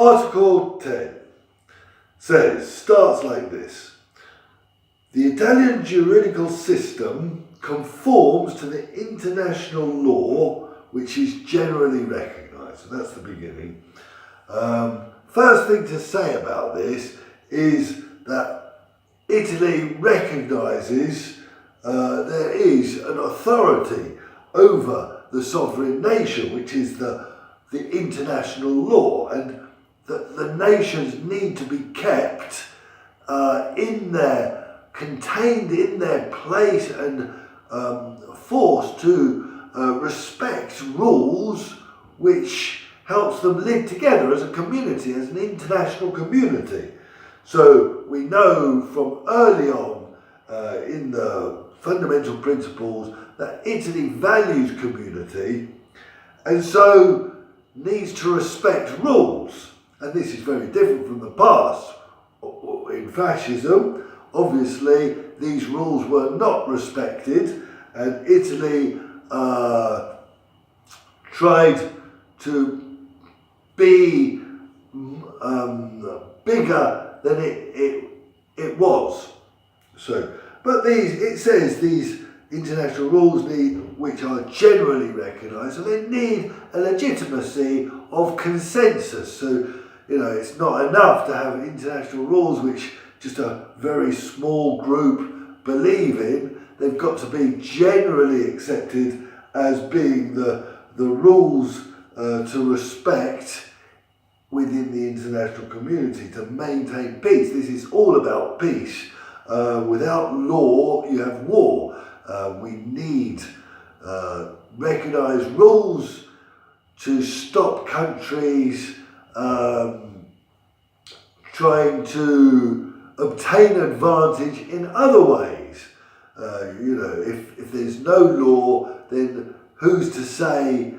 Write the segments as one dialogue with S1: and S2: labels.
S1: Article 10 starts like this. The Italian juridical system conforms to the international law which is generally recognised. So that's the beginning. First thing to say about this is that Italy recognises there is an authority over the sovereign nation, which is the international law, and that the nations need to be kept contained in their place and forced to respect rules which helps them live together as a community, as an international community. So we know from early on in the fundamental principles that Italy values community and so needs to respect rules. And this is very different from the past. In fascism, obviously, these rules were not respected, and Italy tried to be bigger than it was. So, but it says these international rules which are generally recognised, so they need a legitimacy of consensus. So, it's not enough to have international rules which just a very small group believe in. They've got to be generally accepted as being the rules to respect within the international community to maintain peace. This is all about peace. Without law, you have war. We need recognised rules to stop countries trying to obtain advantage in other ways. If there's no law, then who's to say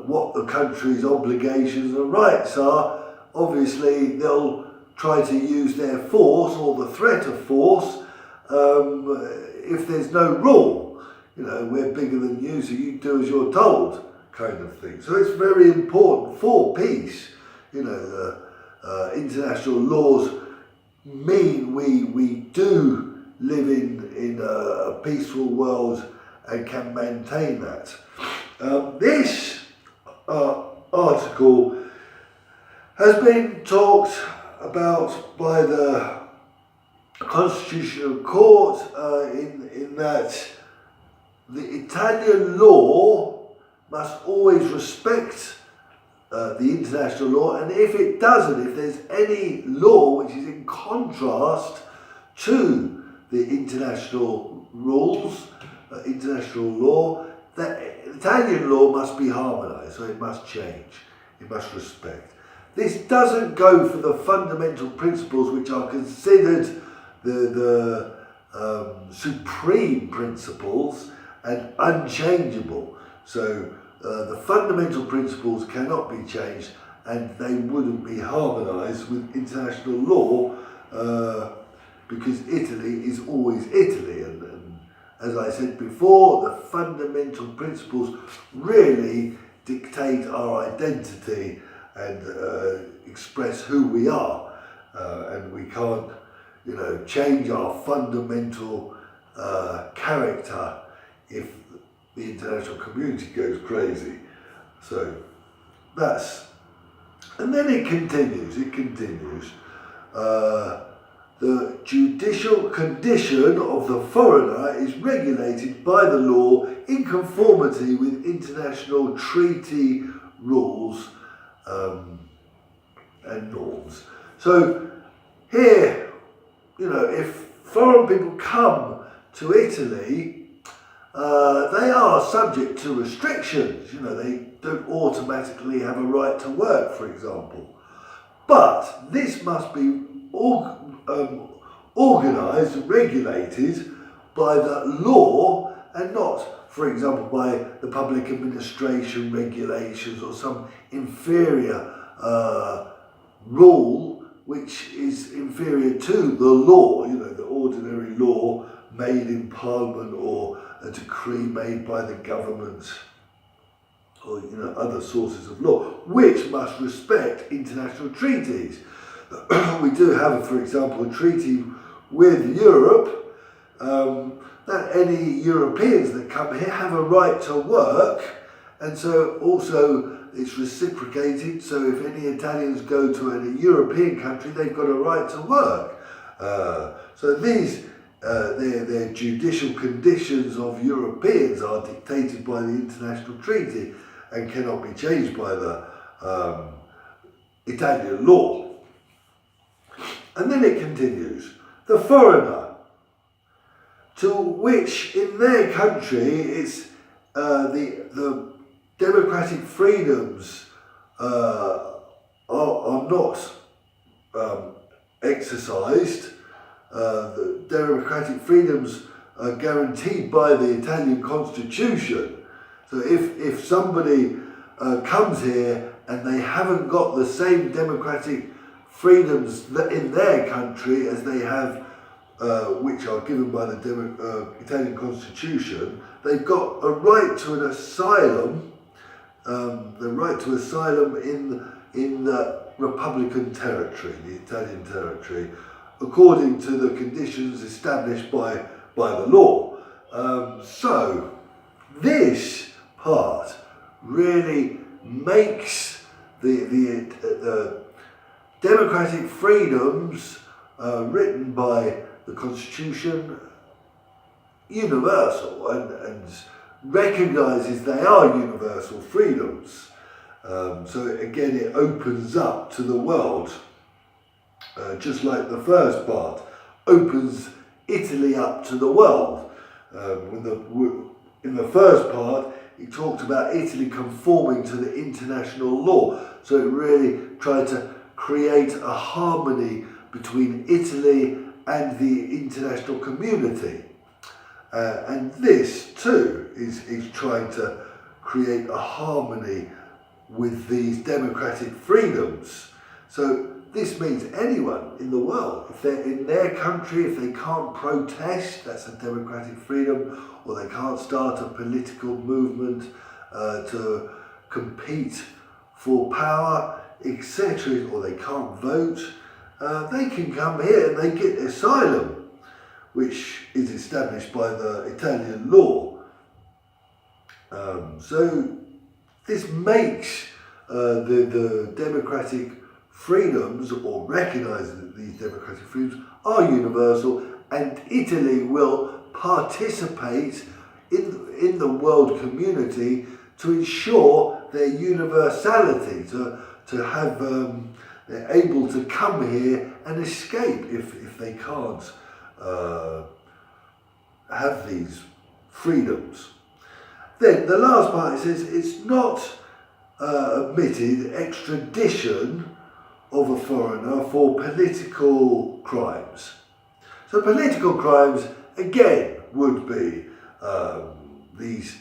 S1: what the country's obligations and rights are? Obviously, they'll try to use their force or the threat of force if there's no rule. We're bigger than you, so you do as you're told, kind of thing. So it's very important for peace. International laws mean we do live in a peaceful world and can maintain that. This article has been talked about by the Constitutional Court in that the Italian law must always respect the international law, and if it doesn't, if there's any law which is in contrast to the international rules, international law, that Italian law must be harmonised, so it must change, it must respect. This doesn't go for the fundamental principles which are considered the supreme principles and unchangeable. So the fundamental principles cannot be changed, and they wouldn't be harmonised with international law because Italy is always Italy. And as I said before, the fundamental principles really dictate our identity and express who we are. And we can't, change our fundamental character if the international community goes crazy. So and then it continues. The judicial condition of the foreigner is regulated by the law in conformity with international treaty rules and norms. So here, if foreign people come to Italy, they are subject to restrictions. They don't automatically have a right to work, for example. But this must be organised and regulated by the law and not, for example, by the public administration regulations or some inferior rule which is inferior to the law, the ordinary law made in Parliament or a decree made by the government or other sources of law, which must respect international treaties. We do have, for example, a treaty with Europe that any Europeans that come here have a right to work, and so also it's reciprocated. So if any Italians go to a European country, they've got a right to work. So these their judicial conditions of Europeans are dictated by the international treaty and cannot be changed by the Italian law. And then it continues, the foreigner, to which in their country it's the democratic freedoms are not exercised. The democratic freedoms are guaranteed by the Italian Constitution. So if somebody comes here and they haven't got the same democratic freedoms in their country as they have, which are given by the Italian Constitution, they've got a right to an asylum, the right to asylum in the Republican territory, the Italian territory, according to the conditions established by the law. So this part really makes the democratic freedoms written by the Constitution universal and recognises they are universal freedoms. So again, it opens up to the world, just like the first part opens Italy up to the world. In the first part, it talked about Italy conforming to the international law. So it really tried to create a harmony between Italy and the international community. And this too is trying to create a harmony with these democratic freedoms. So this means anyone in the world, if they're in their country, if they can't protest, that's a democratic freedom, or they can't start a political movement to compete for power, etc., or they can't vote, they can come here and they get asylum, which is established by the Italian law. So this makes the democratic freedoms, or recognises that these democratic freedoms are universal, and Italy will participate in the world community to ensure their universality, to have they're able to come here and escape if they can't have these freedoms. Then the last part, it says it's not admitted extradition of a foreigner for political crimes. So political crimes, again, would be these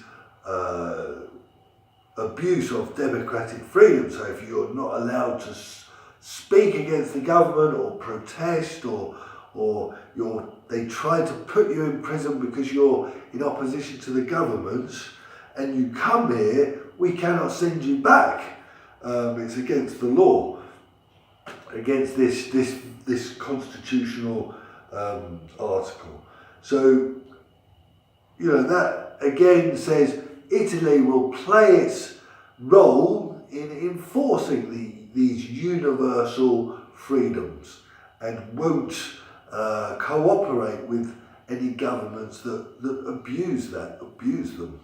S1: abuse of democratic freedom. So if you're not allowed to speak against the government or protest, or they try to put you in prison because you're in opposition to the government, and you come here, we cannot send you back. It's against the law, against this constitutional article. So, that again says Italy will play its role in enforcing these universal freedoms and won't cooperate with any governments that abuse them.